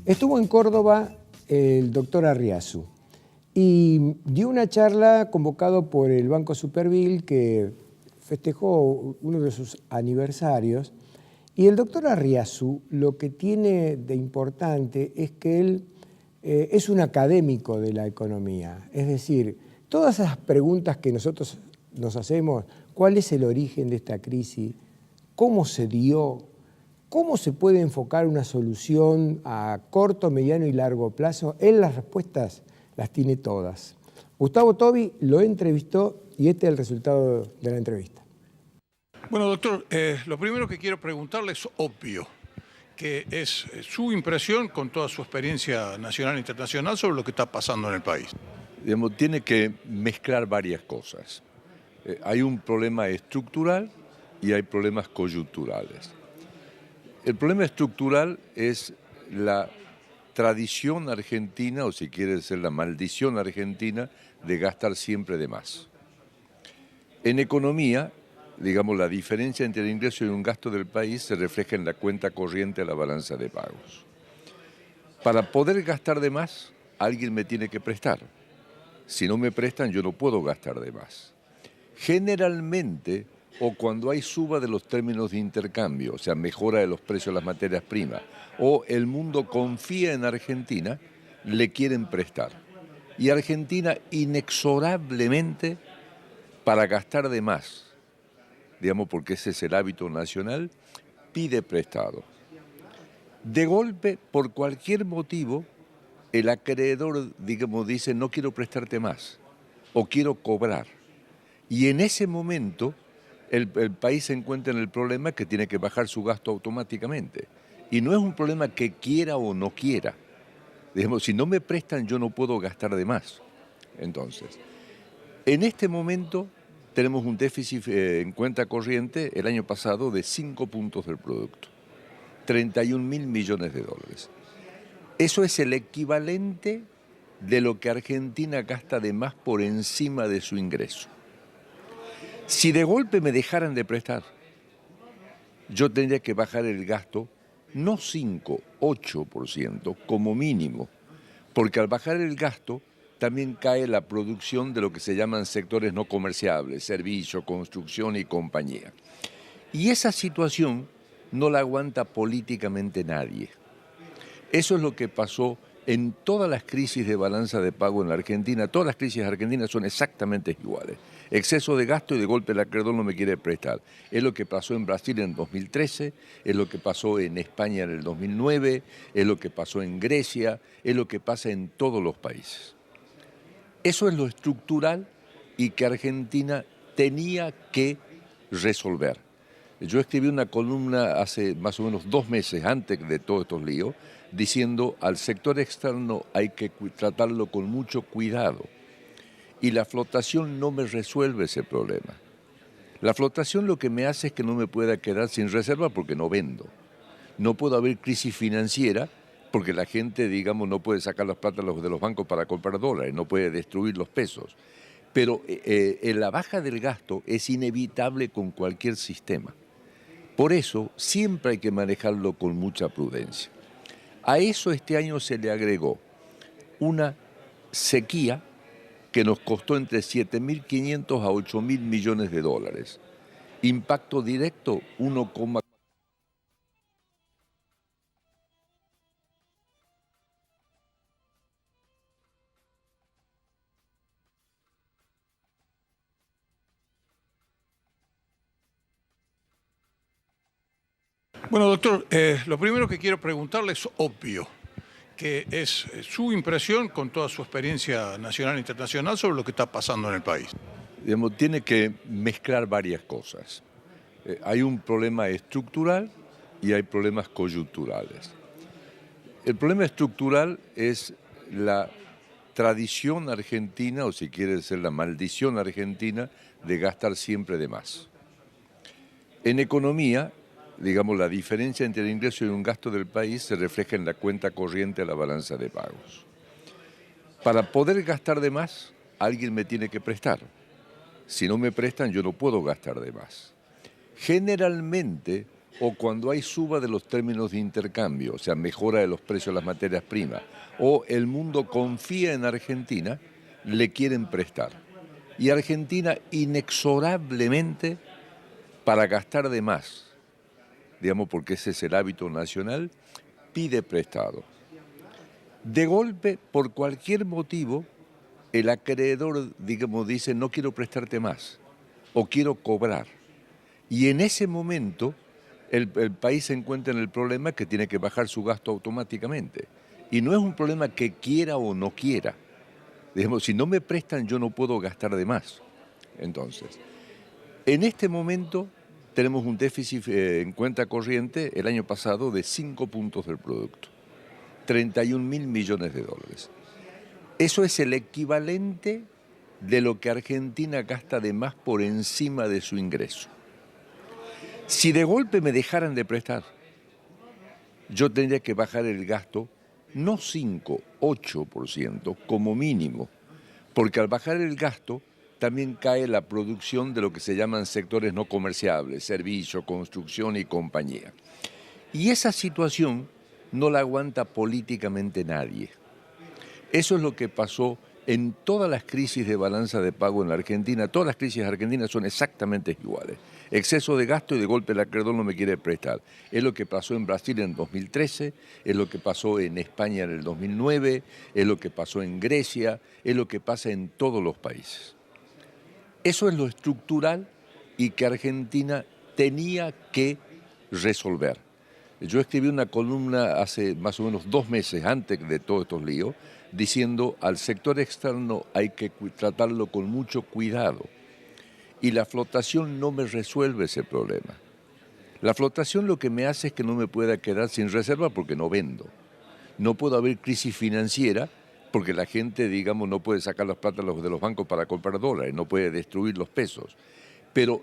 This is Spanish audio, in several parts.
Estuvo en Córdoba el doctor Arriazu y dio una charla convocado por el Banco Superville que festejó uno de sus aniversarios. Y el doctor Arriazu lo que tiene de importante es que él es un académico de la economía. Es decir, todas esas preguntas que nosotros nos hacemos, ¿cuál es el origen de esta crisis? ¿Cómo se dio? ¿Cómo se puede enfocar una solución a corto, mediano y largo plazo? Él las respuestas las tiene todas. Gustavo Tobi lo entrevistó y este es el resultado de la entrevista. Bueno, doctor, lo primero que quiero preguntarle es obvio, que es su impresión con toda su experiencia nacional e internacional sobre lo que está pasando en el país. Digamos, tiene que mezclar varias cosas. Hay un problema estructural y hay problemas coyunturales. El problema estructural es la tradición argentina, o si quiere ser la maldición argentina, de gastar siempre de más. En economía, digamos, la diferencia entre el ingreso y un gasto del país se refleja en la cuenta corriente de la balanza de pagos. Para poder gastar de más, alguien me tiene que prestar. Si no me prestan, yo no puedo gastar de más. Generalmente, o cuando hay suba de los términos de intercambio, o sea, mejora de los precios de las materias primas, o el mundo confía en Argentina, le quieren prestar. Y Argentina inexorablemente, para gastar de más, digamos porque ese es el hábito nacional, pide prestado. De golpe, por cualquier motivo, el acreedor, digamos, dice no quiero prestarte más o quiero cobrar. Y en ese momento el país se encuentra en el problema que tiene que bajar su gasto automáticamente. Y no es un problema que quiera o no quiera. Digamos, si no me prestan yo no puedo gastar de más. Entonces, en este momento tenemos un déficit en cuenta corriente el año pasado de 5 puntos del producto, 31.000 millones de dólares. Eso es el equivalente de lo que Argentina gasta de más por encima de su ingreso. Si de golpe me dejaran de prestar, yo tendría que bajar el gasto, no 5, 8% como mínimo, porque al bajar el gasto también cae la producción de lo que se llaman sectores no comerciables, servicio, construcción y compañía. Y esa situación no la aguanta políticamente nadie. Eso es lo que pasó en todas las crisis de balanza de pago en la Argentina. Todas las crisis argentinas son exactamente iguales. Exceso de gasto y de golpe el acreedor no me quiere prestar. Es lo que pasó en Brasil en 2013, es lo que pasó en España en el 2009, es lo que pasó en Grecia, es lo que pasa en todos los países. Eso es lo estructural y que Argentina tenía que resolver. Yo escribí una columna hace más o menos 2 meses antes de todos estos líos, diciendo al sector externo hay que tratarlo con mucho cuidado. Y la flotación no me resuelve ese problema. La flotación lo que me hace es que no me pueda quedar sin reserva porque no vendo. No puedo haber crisis financiera porque la gente, digamos, no puede sacar las plata de los bancos para comprar dólares, no puede destruir los pesos. Pero la baja del gasto es inevitable con cualquier sistema. Por eso siempre hay que manejarlo con mucha prudencia. A eso este año se le agregó una sequía que nos costó entre 7.500 a 8.000 millones de dólares. Impacto directo 1,4. Bueno, doctor, lo primero que quiero preguntarle es obvio, que es su impresión con toda su experiencia nacional e internacional sobre lo que está pasando en el país. Digamos, tiene que mezclar varias cosas. Hay un problema estructural y hay problemas coyunturales. El problema estructural es la tradición argentina, o si quiere ser la maldición argentina, de gastar siempre de más. En economía, digamos, la diferencia entre el ingreso y un gasto del país se refleja en la cuenta corriente de la balanza de pagos. Para poder gastar de más, alguien me tiene que prestar. Si no me prestan, yo no puedo gastar de más. Generalmente, o cuando hay suba de los términos de intercambio, o sea, mejora de los precios de las materias primas, o el mundo confía en Argentina, le quieren prestar. Y Argentina inexorablemente, para gastar de más, digamos porque ese es el hábito nacional, pide prestado. De golpe, por cualquier motivo, el acreedor, digamos, dice no quiero prestarte más o quiero cobrar. Y en ese momento el país se encuentra en el problema que tiene que bajar su gasto automáticamente. Y no es un problema que quiera o no quiera. Digamos, si no me prestan yo no puedo gastar de más. Entonces, en este momento tenemos un déficit en cuenta corriente el año pasado de 5 puntos del producto, 31.000 millones de dólares. Eso es el equivalente de lo que Argentina gasta de más por encima de su ingreso. Si de golpe me dejaran de prestar, yo tendría que bajar el gasto, no 5, 8% como mínimo, porque al bajar el gasto también cae la producción de lo que se llaman sectores no comerciables, servicio, construcción y compañía. Y esa situación no la aguanta políticamente nadie. Eso es lo que pasó en todas las crisis de balanza de pago en la Argentina. Todas las crisis argentinas son exactamente iguales. Exceso de gasto y de golpe el acreedor no me quiere prestar. Es lo que pasó en Brasil en 2013, es lo que pasó en España en el 2009, es lo que pasó en Grecia, es lo que pasa en todos los países. Eso es lo estructural y que Argentina tenía que resolver. Yo escribí una columna hace más o menos 2 meses antes de todos estos líos, diciendo al sector externo hay que tratarlo con mucho cuidado. Y la flotación no me resuelve ese problema. La flotación lo que me hace es que no me pueda quedar sin reserva porque no vendo. No puedo haber crisis financiera porque la gente, digamos, no puede sacar las plata de los bancos para comprar dólares, no puede destruir los pesos. Pero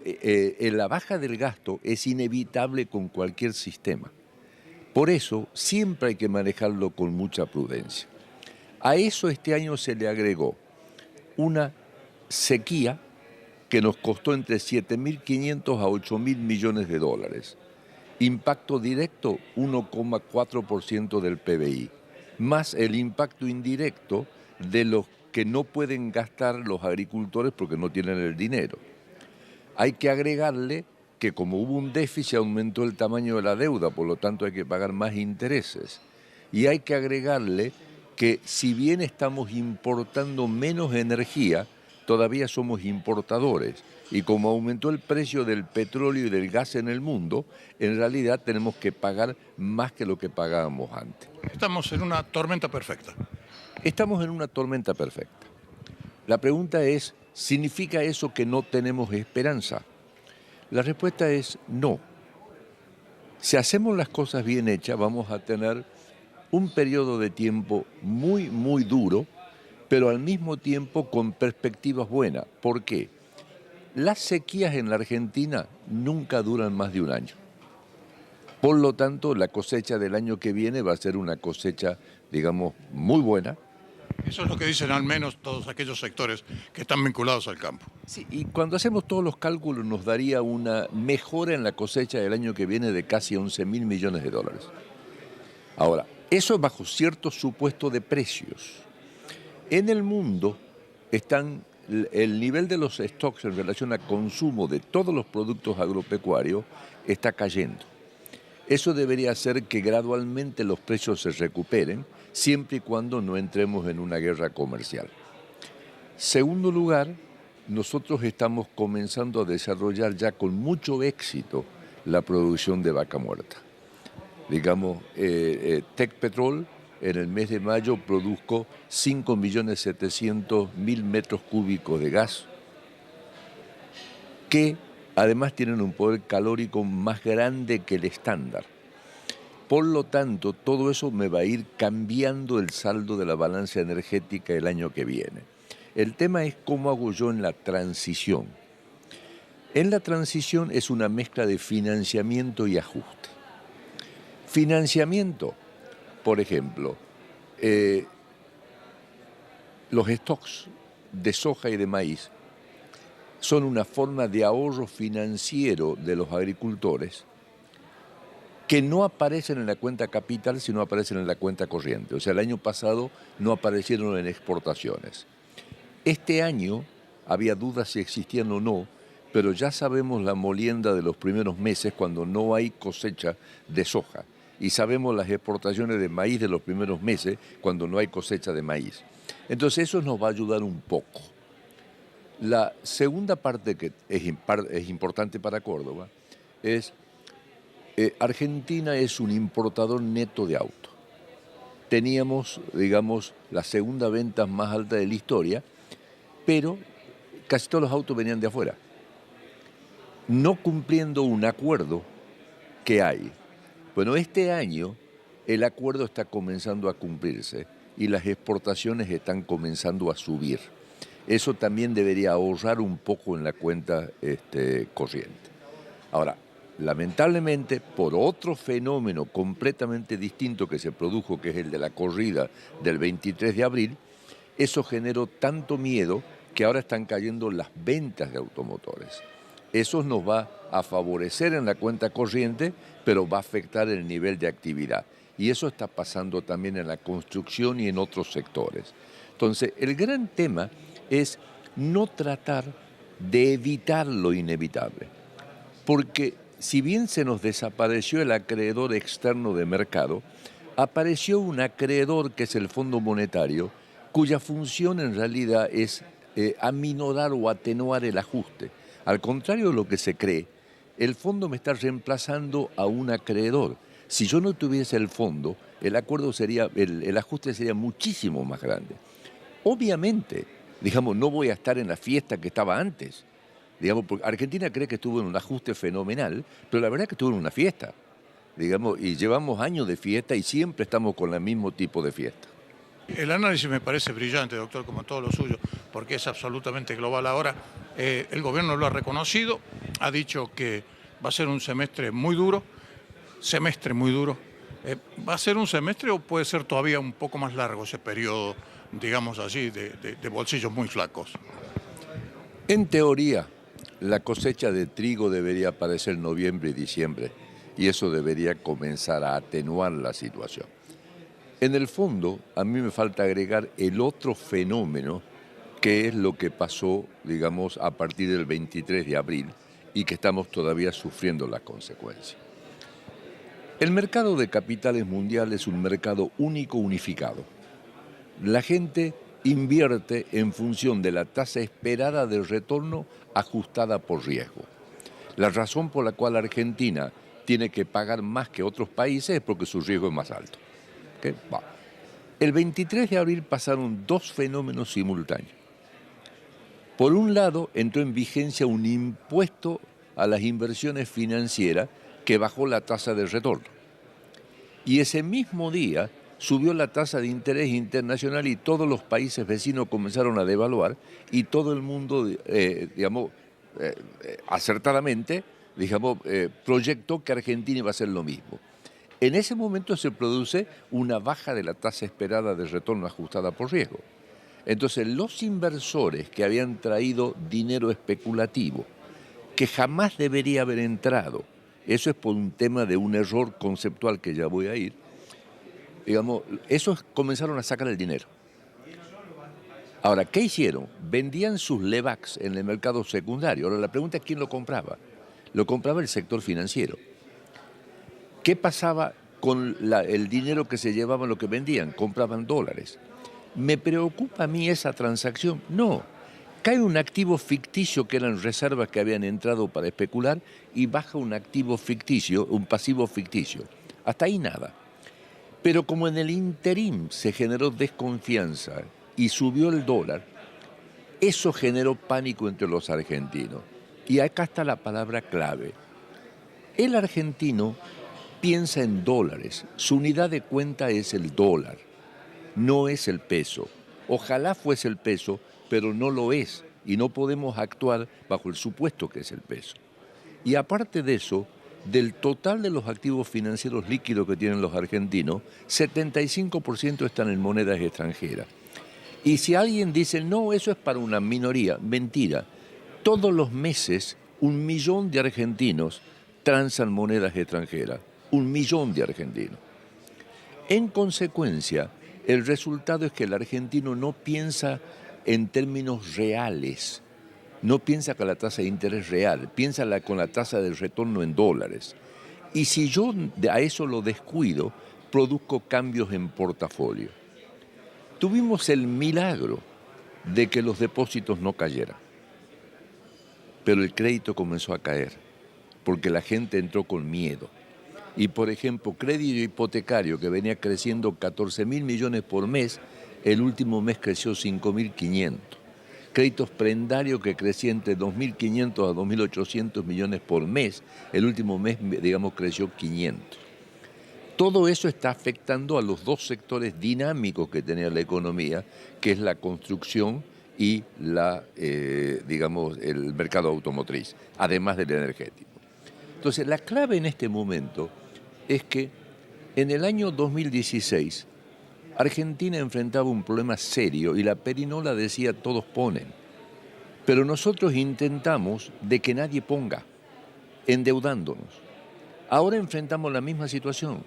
la baja del gasto es inevitable con cualquier sistema. Por eso siempre hay que manejarlo con mucha prudencia. A eso este año se le agregó una sequía que nos costó entre 7.500 a 8.000 millones de dólares. Impacto directo, 1,4% del PBI, más el impacto indirecto de los que no pueden gastar los agricultores porque no tienen el dinero. Hay que agregarle que como hubo un déficit aumentó el tamaño de la deuda, por lo tanto hay que pagar más intereses. Y hay que agregarle que si bien estamos importando menos energía, todavía somos importadores. Y como aumentó el precio del petróleo y del gas en el mundo, en realidad tenemos que pagar más que lo que pagábamos antes. Estamos en una tormenta perfecta. Estamos en una tormenta perfecta. La pregunta es, ¿significa eso que no tenemos esperanza? La respuesta es no. Si hacemos las cosas bien hechas, vamos a tener un periodo de tiempo muy, muy duro, pero al mismo tiempo con perspectivas buenas. ¿Por qué? Las sequías en la Argentina nunca duran más de un año. Por lo tanto, la cosecha del año que viene va a ser una cosecha, digamos, muy buena. Eso es lo que dicen al menos todos aquellos sectores que están vinculados al campo. Sí, y cuando hacemos todos los cálculos nos daría una mejora en la cosecha del año que viene de casi 11.000 millones de dólares. Ahora, eso es bajo cierto supuesto de precios. En el mundo están el nivel de los stocks en relación a consumo de todos los productos agropecuarios está cayendo. Eso debería hacer que gradualmente los precios se recuperen, siempre y cuando no entremos en una guerra comercial. Segundo lugar, nosotros estamos comenzando a desarrollar ya con mucho éxito la producción de vaca muerta. Digamos, Tecpetrol en el mes de mayo produjo 5.700.000 metros cúbicos de gas, que además tienen un poder calórico más grande que el estándar. Por lo tanto, todo eso me va a ir cambiando el saldo de la balanza energética el año que viene. El tema es cómo hago yo en la transición. En la transición es una mezcla de financiamiento y ajuste. Financiamiento, por ejemplo, los stocks de soja y de maíz son una forma de ahorro financiero de los agricultores que no aparecen en la cuenta capital, sino aparecen en la cuenta corriente. O sea, el año pasado no aparecieron en exportaciones. Este año había dudas si existían o no, pero ya sabemos la molienda de los primeros meses cuando no hay cosecha de soja. Y sabemos las exportaciones de maíz de los primeros meses cuando no hay cosecha de maíz. Entonces eso nos va a ayudar un poco. La segunda parte que es importante para Córdoba es Argentina es un importador neto de autos. Teníamos, digamos, la segunda venta más alta de la historia, pero casi todos los autos venían de afuera, no cumpliendo un acuerdo que hay. Bueno, este año el acuerdo está comenzando a cumplirse y las exportaciones están comenzando a subir. Eso también debería ahorrar un poco en la cuenta corriente. Ahora, lamentablemente, por otro fenómeno completamente distinto que se produjo, que es el de la corrida del 23 de abril, eso generó tanto miedo que ahora están cayendo las ventas de automotores. Eso nos va a favorecer en la cuenta corriente, pero va a afectar el nivel de actividad. Y eso está pasando también en la construcción y en otros sectores. Entonces, el gran tema es no tratar de evitar lo inevitable. Porque si bien se nos desapareció el acreedor externo de mercado, apareció un acreedor que es el Fondo Monetario, cuya función en realidad es aminorar o atenuar el ajuste. Al contrario de lo que se cree, el fondo me está reemplazando a un acreedor. Si yo no tuviese el fondo, el ajuste sería muchísimo más grande. Obviamente, digamos, no voy a estar en la fiesta que estaba antes. Digamos, porque Argentina cree que estuvo en un ajuste fenomenal, pero la verdad es que estuvo en una fiesta. Digamos, y llevamos años de fiesta y siempre estamos con el mismo tipo de fiesta. El análisis me parece brillante, doctor, como todo lo suyo, porque es absolutamente global. Ahora, el gobierno lo ha reconocido, ha dicho que va a ser un semestre muy duro. ¿Va a ser un semestre o puede ser todavía un poco más largo ese periodo, digamos así, de bolsillos muy flacos? En teoría, la cosecha de trigo debería aparecer en noviembre y diciembre, y eso debería comenzar a atenuar la situación. En el fondo, a mí me falta agregar el otro fenómeno, que es lo que pasó, digamos, a partir del 23 de abril y que estamos todavía sufriendo las consecuencias. El mercado de capitales mundial es un mercado único, unificado. La gente invierte en función de la tasa esperada de retorno ajustada por riesgo. La razón por la cual Argentina tiene que pagar más que otros países es porque su riesgo es más alto. ¿Okay? El 23 de abril pasaron dos fenómenos simultáneos. Por un lado, entró en vigencia un impuesto a las inversiones financieras que bajó la tasa de retorno. Y ese mismo día subió la tasa de interés internacional y todos los países vecinos comenzaron a devaluar y todo el mundo, acertadamente, proyectó que Argentina iba a hacer lo mismo. En ese momento se produce una baja de la tasa esperada de retorno ajustada por riesgo. Entonces, los inversores que habían traído dinero especulativo, que jamás debería haber entrado, eso es por un tema de un error conceptual que ya voy a ir, esos comenzaron a sacar el dinero. Ahora, ¿qué hicieron? Vendían sus LEVAX en el mercado secundario. Ahora, la pregunta es ¿quién lo compraba? Lo compraba el sector financiero. ¿Qué pasaba con el dinero que se llevaban lo que vendían? Compraban dólares. ¿Me preocupa a mí esa transacción? No. Cae un activo ficticio que eran reservas que habían entrado para especular y baja un activo ficticio, un pasivo ficticio. Hasta ahí nada. Pero como en el interín se generó desconfianza y subió el dólar, eso generó pánico entre los argentinos. Y acá está la palabra clave. El argentino piensa en dólares. Su unidad de cuenta es el dólar, no es el peso. Ojalá fuese el peso, pero no lo es. Y no podemos actuar bajo el supuesto que es el peso. Y aparte de eso, del total de los activos financieros líquidos que tienen los argentinos, 75% están en monedas extranjeras. Y si alguien dice, no, eso es para una minoría, mentira. Todos los meses, 1 millón de argentinos transan monedas extranjeras. 1 millón de argentinos. En consecuencia, el resultado es que el argentino no piensa en términos reales, no piensa con la tasa de interés real, piensa con la tasa de retorno en dólares. Y si yo a eso lo descuido, produzco cambios en portafolio. Tuvimos el milagro de que los depósitos no cayeran, pero el crédito comenzó a caer, porque la gente entró con miedo. Y por ejemplo, crédito hipotecario que venía creciendo 14.000 millones por mes, el último mes creció 5.500. Créditos prendarios que crecían entre 2.500 a 2.800 millones por mes, el último mes, digamos, creció 500. Todo eso está afectando a los dos sectores dinámicos que tenía la economía, que es la construcción y el mercado automotriz, además del energético. Entonces, la clave en este momento es que en el año 2016 Argentina enfrentaba un problema serio y la perinola decía todos ponen. Pero nosotros intentamos de que nadie ponga, endeudándonos. Ahora enfrentamos la misma situación.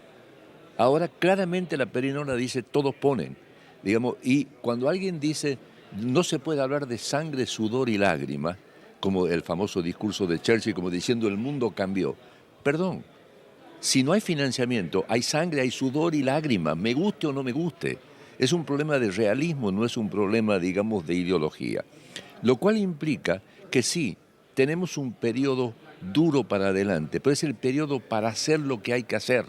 Ahora claramente la perinola dice todos ponen. Y cuando alguien dice no se puede hablar de sangre, sudor y lágrimas, como el famoso discurso de Churchill, como diciendo el mundo cambió. Perdón. Si no hay financiamiento, hay sangre, hay sudor y lágrimas, me guste o no me guste. Es un problema de realismo, no es un problema, digamos, de ideología. Lo cual implica que sí, tenemos un periodo duro para adelante, pero es el periodo para hacer lo que hay que hacer.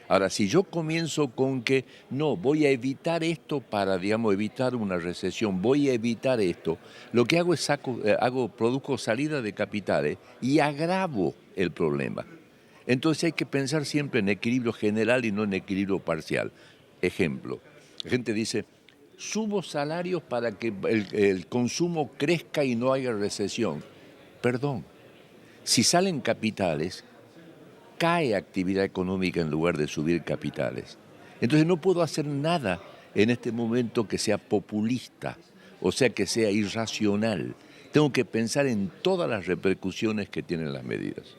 Ahora, si yo comienzo con que no, voy a evitar esto para, evitar una recesión, voy a evitar esto, lo que hago es produzco salida de capitales y agravo el problema. Entonces hay que pensar siempre en equilibrio general y no en equilibrio parcial. Ejemplo, la gente dice, subo salarios para que el consumo crezca y no haya recesión. Perdón, si salen capitales, cae actividad económica en lugar de subir capitales. Entonces no puedo hacer nada en este momento que sea populista, o sea, que sea irracional. Tengo que pensar en todas las repercusiones que tienen las medidas.